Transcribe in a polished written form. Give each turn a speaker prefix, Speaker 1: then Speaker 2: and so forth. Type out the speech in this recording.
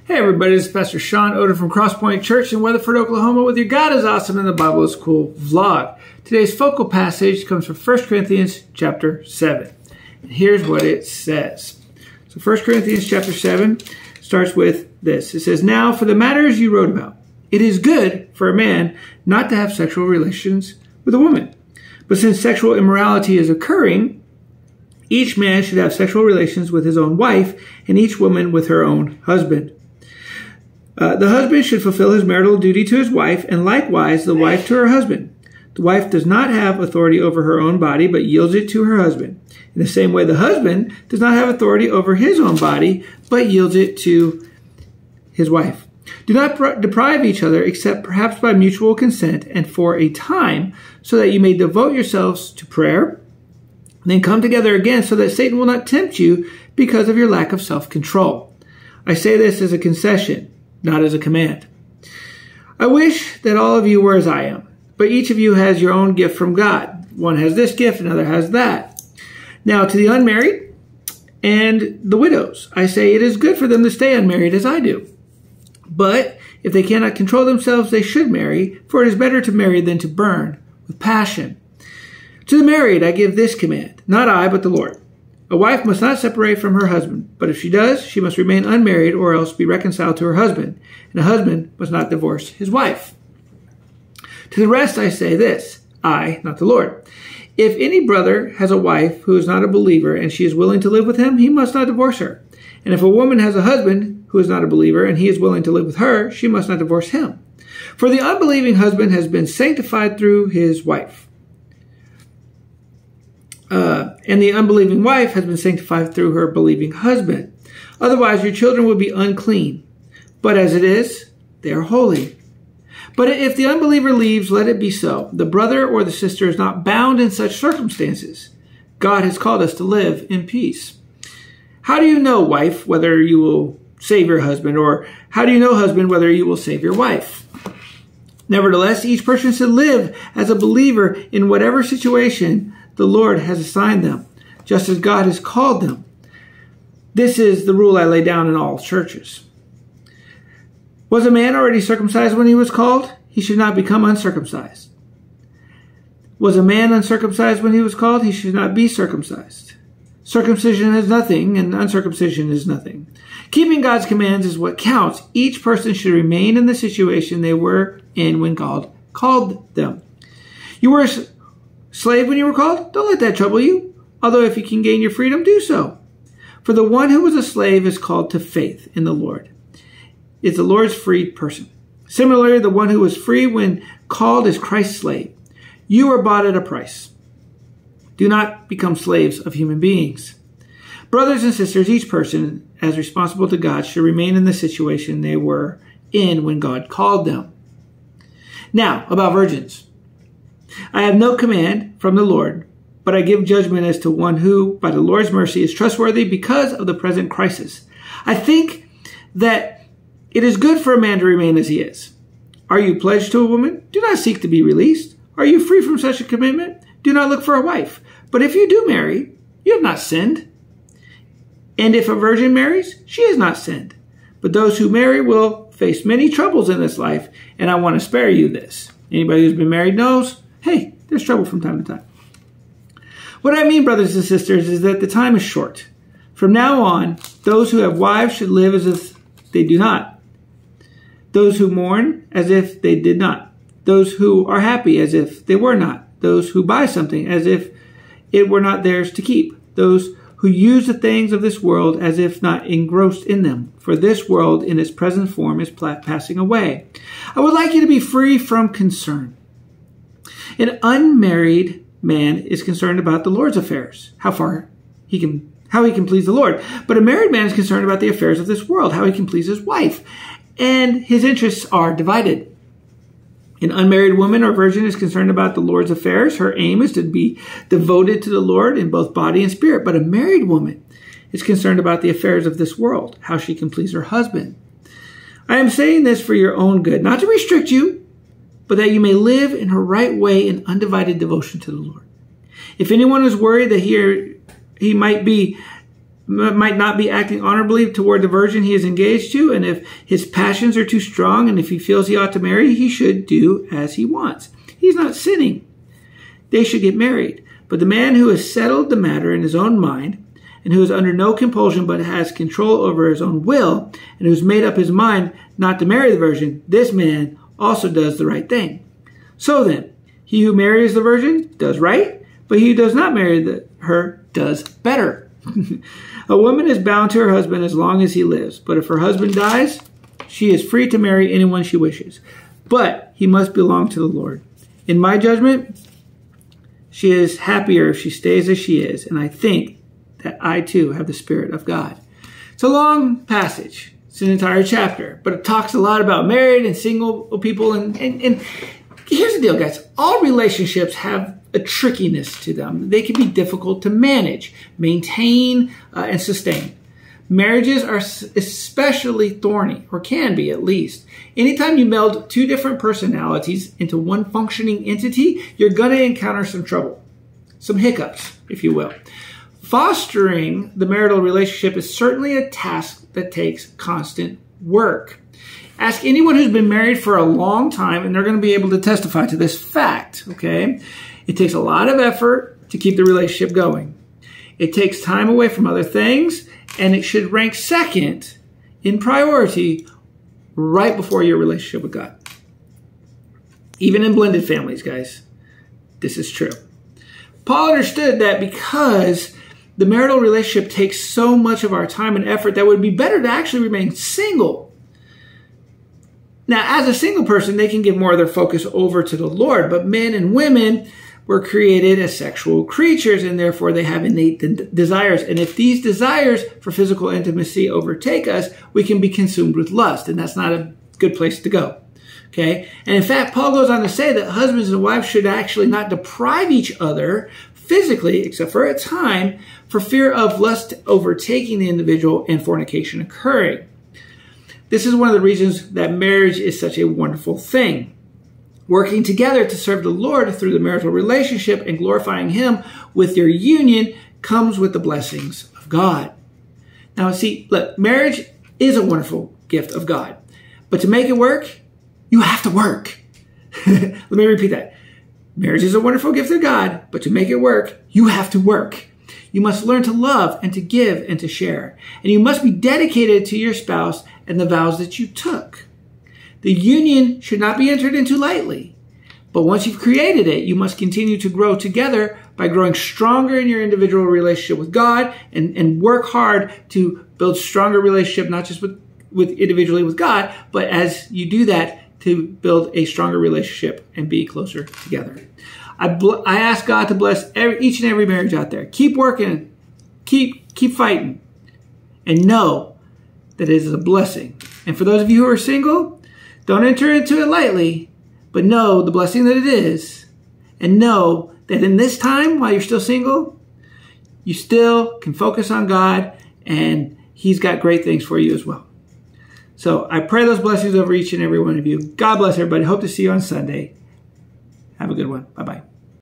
Speaker 1: Hey everybody, this is Pastor Sean Odom from Crosspoint Church in Weatherford, Oklahoma with your God is Awesome and the Bible is Cool vlog. Today's focal passage comes from 1 Corinthians chapter 7. And here's what it says. So 1 Corinthians chapter 7 starts with this. It says, "Now for the matters you wrote about, it is good for a man not to have sexual relations with a woman. But since sexual immorality is occurring, each man should have sexual relations with his own wife and each woman with her own husband. The husband should fulfill his marital duty to his wife, and likewise the wife to her husband. The wife does not have authority over her own body, but yields it to her husband. In the same way, the husband does not have authority over his own body, but yields it to his wife. Do not deprive each other, except perhaps by mutual consent and for a time, so that you may devote yourselves to prayer, and then come together again so that Satan will not tempt you because of your lack of self-control. I say this as a concession, not as a command. I wish that all of you were as I am, but each of you has your own gift from God. One has this gift, another has that. Now to the unmarried and the widows, I say it is good for them to stay unmarried as I do. But if they cannot control themselves, they should marry, for it is better to marry than to burn with passion. To the married I give this command, not I, but the Lord. A wife must not separate from her husband, but if she does, she must remain unmarried or else be reconciled to her husband, and a husband must not divorce his wife. To the rest I say this, I, not the Lord. If any brother has a wife who is not a believer and she is willing to live with him, he must not divorce her. And if a woman has a husband who is not a believer and he is willing to live with her, she must not divorce him. For the unbelieving husband has been sanctified through his wife. And the unbelieving wife has been sanctified through her believing husband. Otherwise, your children would be unclean. But as it is, they are holy. But if the unbeliever leaves, let it be so. The brother or the sister is not bound in such circumstances. God has called us to live in peace. How do you know, wife, whether you will save your husband? Or how do you know, husband, whether you will save your wife? Nevertheless, each person should live as a believer in whatever situation the Lord has assigned them, just as God has called them. This is the rule I lay down in all churches. Was a man already circumcised when he was called? He should not become uncircumcised. Was a man uncircumcised when he was called? He should not be circumcised. Circumcision is nothing, and uncircumcision is nothing. Keeping God's commands is what counts. Each person should remain in the situation they were in when God called them. You were a slave when you were called? Don't let that trouble you. Although if you can gain your freedom, do so. For the one who was a slave is called to faith in the Lord. It's the Lord's freed person. Similarly, the one who was free when called is Christ's slave. You are bought at a price. Do not become slaves of human beings. Brothers and sisters, each person, as responsible to God, should remain in the situation they were in when God called them. Now, about virgins. I have no command from the Lord, but I give judgment as to one who, by the Lord's mercy, is trustworthy because of the present crisis. I think that it is good for a man to remain as he is. Are you pledged to a woman? Do not seek to be released. Are you free from such a commitment? Do not look for a wife. But if you do marry, you have not sinned. And if a virgin marries, she has not sinned. But those who marry will face many troubles in this life, and I want to spare you this. Anybody who's been married knows, hey, there's trouble from time to time. What I mean, brothers and sisters, is that the time is short. From now on, those who have wives should live as if they do not. Those who mourn as if they did not. Those who are happy as if they were not. Those who buy something as if it were not theirs to keep. Those who use the things of this world as if not engrossed in them. For this world in its present form is passing away. I would like you to be free from concern. An unmarried man is concerned about the Lord's affairs, how he can please the Lord. But a married man is concerned about the affairs of this world, how he can please his wife. And his interests are divided. An unmarried woman or virgin is concerned about the Lord's affairs. Her aim is to be devoted to the Lord in both body and spirit. But a married woman is concerned about the affairs of this world, how she can please her husband. I am saying this for your own good, not to restrict you, but that you may live in her right way in undivided devotion to the Lord. If anyone is worried that he might be might not be acting honorably toward the virgin he is engaged to, and if his passions are too strong, and if he feels he ought to marry, he should do as he wants. He's not sinning. They should get married. But the man who has settled the matter in his own mind, and who is under no compulsion but has control over his own will, and who's made up his mind not to marry the virgin, this man also does the right thing. So then, he who marries the virgin does right, but he who does not marry her does better. A woman is bound to her husband as long as he lives, but if her husband dies, she is free to marry anyone she wishes. But he must belong to the Lord. In my judgment, she is happier if she stays as she is, and I think that I too have the Spirit of God. It's a long passage. It's an entire chapter, but it talks a lot about married and single people. And here's the deal, guys. All relationships have a trickiness to them. They can be difficult to manage, maintain, and sustain. Marriages are especially thorny, or can be at least. Anytime you meld two different personalities into one functioning entity, you're going to encounter some trouble, some hiccups, if you will. Fostering the marital relationship is certainly a task that takes constant work. Ask anyone who's been married for a long time, and they're going to be able to testify to this fact, okay? It takes a lot of effort to keep the relationship going. It takes time away from other things, and it should rank second in priority right before your relationship with God. Even in blended families, guys, this is true. Paul understood that because the marital relationship takes so much of our time and effort, that it would be better to actually remain single. Now, as a single person, they can give more of their focus over to the Lord, but men and women were created as sexual creatures, and therefore they have innate desires. And if these desires for physical intimacy overtake us, we can be consumed with lust, and that's not a good place to go. Okay? And in fact, Paul goes on to say that husbands and wives should actually not deprive each other physically, except for a time, for fear of lust overtaking the individual and fornication occurring. This is one of the reasons that marriage is such a wonderful thing. Working together to serve the Lord through the marital relationship and glorifying Him with your union comes with the blessings of God. Now, see, look, marriage is a wonderful gift of God. But to make it work, you have to work. Let me repeat that. Marriage is a wonderful gift of God, but to make it work, you have to work. You must learn to love and to give and to share. And you must be dedicated to your spouse and the vows that you took. The union should not be entered into lightly. But once you've created it, you must continue to grow together by growing stronger in your individual relationship with God and work hard to build stronger relationship, not just with individually with God, but as you do that, to build a stronger relationship and be closer together. I ask God to bless each and every marriage out there. Keep working, keep fighting, and know that it is a blessing. And for those of you who are single, don't enter into it lightly, but know the blessing that it is, and know that in this time, while you're still single, you still can focus on God, and He's got great things for you as well. So I pray those blessings over each and every one of you. God bless everybody. Hope to see you on Sunday. Have a good one. Bye-bye.